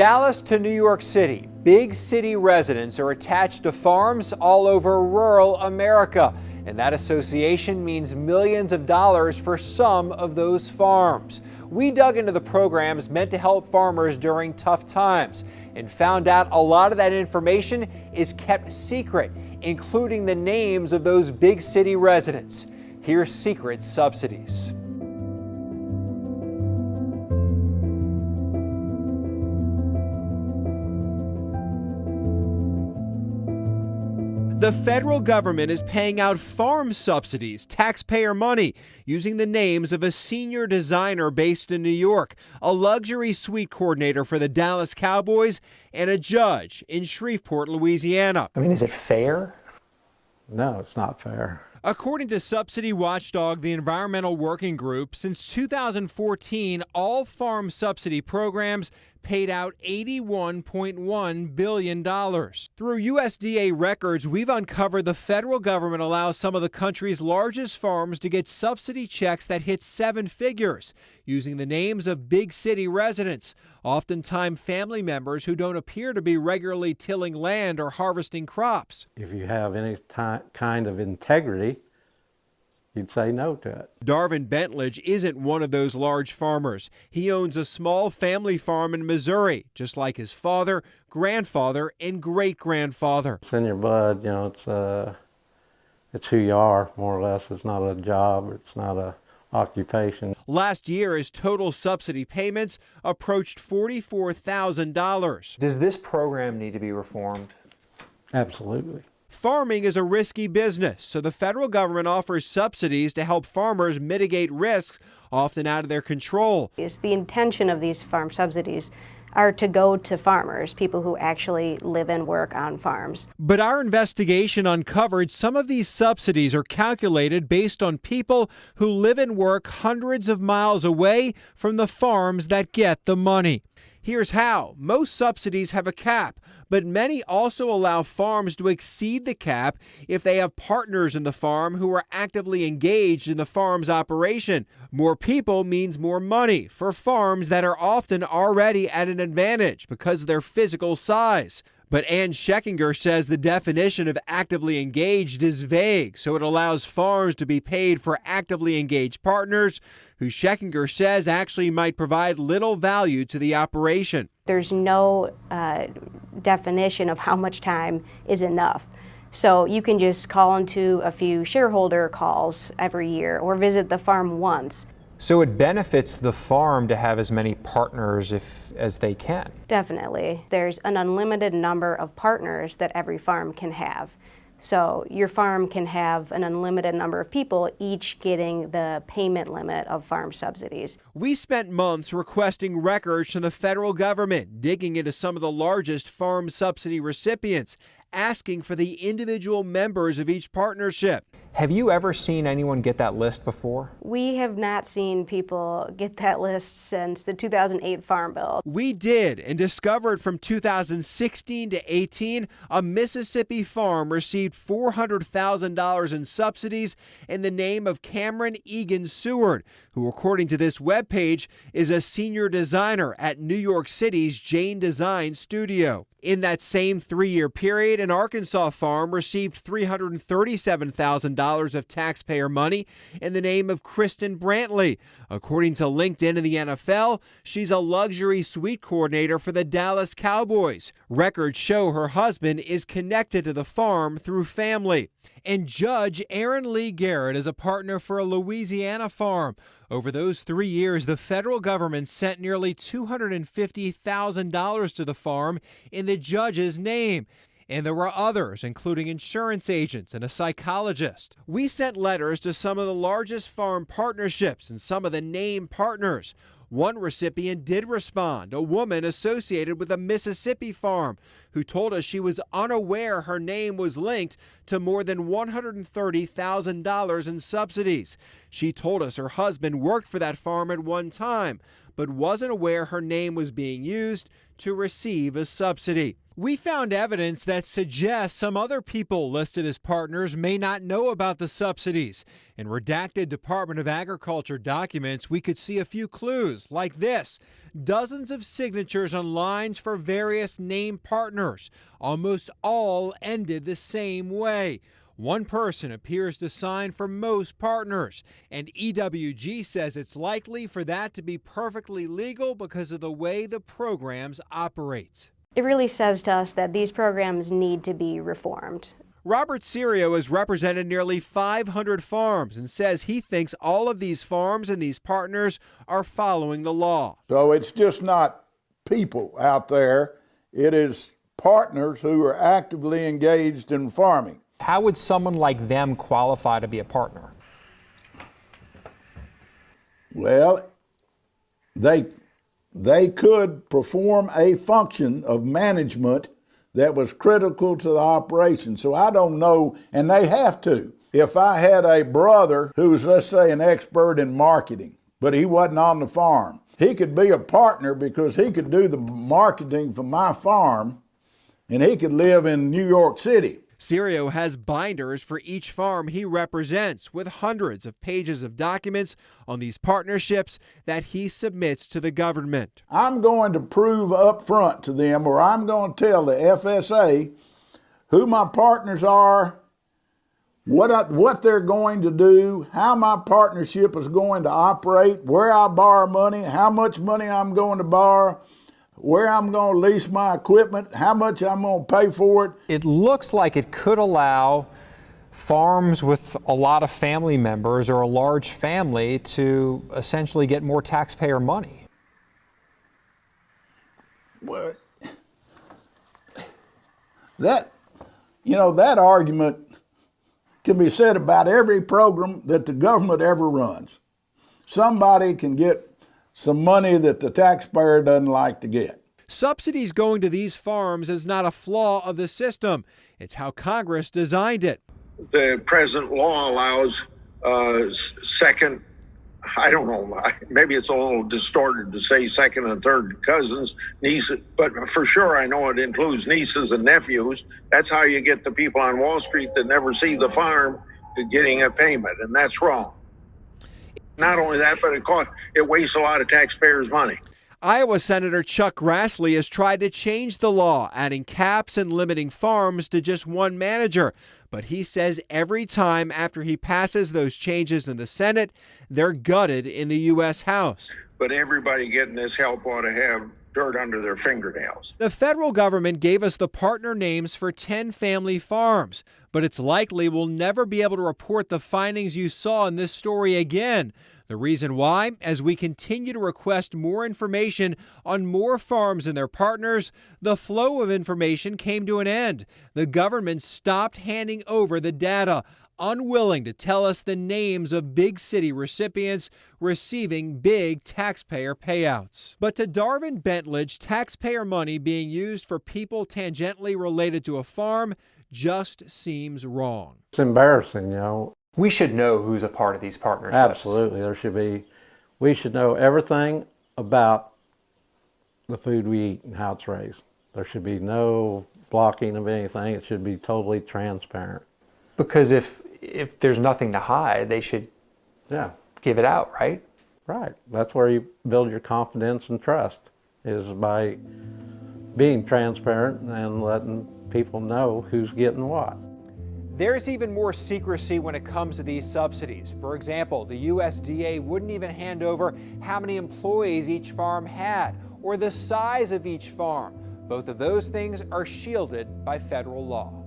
Dallas to New York City, big city residents are attached to farms all over rural America, and that association means millions of dollars for some of those farms. We dug into the programs meant to help farmers during tough times and found out a lot of that information is kept secret, including the names of those big city residents. Here's Secret Subsidies. The federal government is paying out farm subsidies, taxpayer money, using the names of a senior designer based in New York, a luxury suite coordinator for the Dallas Cowboys, and a judge in Shreveport, Louisiana. I mean, is it fair? No, it's not fair. According to subsidy watchdog, the Environmental Working Group, since 2014, all farm subsidy programs paid out $81.1 billion. Through USDA records, we've uncovered the federal government allows some of the country's largest farms to get subsidy checks that hit seven figures, using the names of big city residents, oftentimes family members who don't appear to be regularly tilling land or harvesting crops. If you have any kind of integrity, you'd say no to it. Darvin Bentledge isn't one of those large farmers. He owns a small family farm in Missouri, just like his father, grandfather, and great-grandfather. It's in your blood, you know, it's who you are, more or less. It's not a job, it's not a occupation. Last year, his total subsidy payments approached $44,000. Does this program need to be reformed? Absolutely. Farming is a risky business, so the federal government offers subsidies to help farmers mitigate risks often out of their control. The intention of these farm subsidies are to go to farmers, people who actually live and work on farms. But our investigation uncovered some of these subsidies are calculated based on people who live and work hundreds of miles away from the farms that get the money. Here's how. Most subsidies have a cap, but many also allow farms to exceed the cap if they have partners in the farm who are actively engaged in the farm's operation. More people means more money for farms that are often already at an advantage because of their physical size. But Ann Scheckinger says the definition of actively engaged is vague, so it allows farms to be paid for actively engaged partners who Scheckinger says actually might provide little value to the operation. There's no definition of how much time is enough. So you can just call into a few shareholder calls every year or visit the farm once. So it benefits the farm to have as many partners as they can? Definitely. There's an unlimited number of partners that every farm can have. So your farm can have an unlimited number of people, each getting the payment limit of farm subsidies. We spent months requesting records from the federal government, digging into some of the largest farm subsidy recipients, asking for the individual members of each partnership. Have you ever seen anyone get that list before? We have not seen people get that list since the 2008 Farm Bill. We did, and discovered from 2016 to 18, a Mississippi farm received $400,000 in subsidies in the name of Cameron Egan Seward, who, according to this webpage, is a senior designer at New York City's Jane Design Studio. In that same 3-year period, an Arkansas farm received $337,000 of taxpayer money in the name of Kristen Brantley. According to LinkedIn and the NFL, she's a luxury suite coordinator for the Dallas Cowboys. Records show her husband is connected to the farm through family. And Judge Aaron Lee Garrett is a partner for a Louisiana farm. Over those 3 years, the federal government sent nearly $250,000 to the farm in the judge's name. And there were others, including insurance agents and a psychologist. We sent letters to some of the largest farm partnerships and some of the named partners. One recipient did respond, a woman associated with a Mississippi farm, who told us she was unaware her name was linked to more than $130,000 in subsidies. She told us her husband worked for that farm at one time, but wasn't aware her name was being used to receive a subsidy. We found evidence that suggests some other people listed as partners may not know about the subsidies. In redacted Department of Agriculture documents, we could see a few clues like this. Dozens of signatures on lines for various named partners. Almost all ended the same way. One person appears to sign for most partners, and EWG says it's likely for that to be perfectly legal because of the way the programs operate. It really says to us that these programs need to be reformed. Robert Serio has represented nearly 500 farms and says he thinks all of these farms and these partners are following the law. So it's just not people out there, it is partners who are actively engaged in farming. How would someone like them qualify to be a partner? Well, they could perform a function of management that was critical to the operation. So I don't know, and they have to. If I had a brother who was, let's say, an expert in marketing, but he wasn't on the farm, he could be a partner because he could do the marketing for my farm, and he could live in New York City. Serio has binders for each farm he represents with hundreds of pages of documents on these partnerships that he submits to the government. I'm going to prove up front to them, or I'm going to tell the FSA who my partners are, what they're going to do, how my partnership is going to operate, where I borrow money, how much money I'm going to borrow, where I'm going to lease my equipment, how much I'm going to pay for it. It looks like it could allow farms with a lot of family members or a large family to essentially get more taxpayer money. Well, that argument can be said about every program that the government ever runs. Somebody can get some money that the taxpayer doesn't like to get. Subsidies going to these farms is not a flaw of the system. It's how Congress designed it. The present law allows second, I don't know, maybe it's a little distorted to say second and third cousins, nieces, but for sure I know it includes nieces and nephews. That's how you get the people on Wall Street that never see the farm getting a payment, and that's wrong. Not only that, but it wastes a lot of taxpayers' money. Iowa Senator Chuck Grassley has tried to change the law, adding caps and limiting farms to just one manager. But he says every time after he passes those changes in the Senate, they're gutted in the U.S. House. But everybody getting this help ought to have dirt under their fingernails. The federal government gave us the partner names for 10 family farms, but it's likely we'll never be able to report the findings you saw in this story again. The reason why, as we continue to request more information on more farms and their partners, the flow of information came to an end. The government stopped handing over the data, unwilling to tell us the names of big city recipients receiving big taxpayer payouts. But to Darvin Bentledge, taxpayer money being used for people tangentially related to a farm just seems wrong. It's embarrassing, you know. We should know who's a part of these partnerships. Absolutely. We should know everything about the food we eat and how it's raised. There should be no blocking of anything. It should be totally transparent. Because if there's nothing to hide, they should give it out, right? Right. That's where you build your confidence and trust, is by being transparent and letting people know who's getting what. There's even more secrecy when it comes to these subsidies. For example, the USDA wouldn't even hand over how many employees each farm had or the size of each farm. Both of those things are shielded by federal law.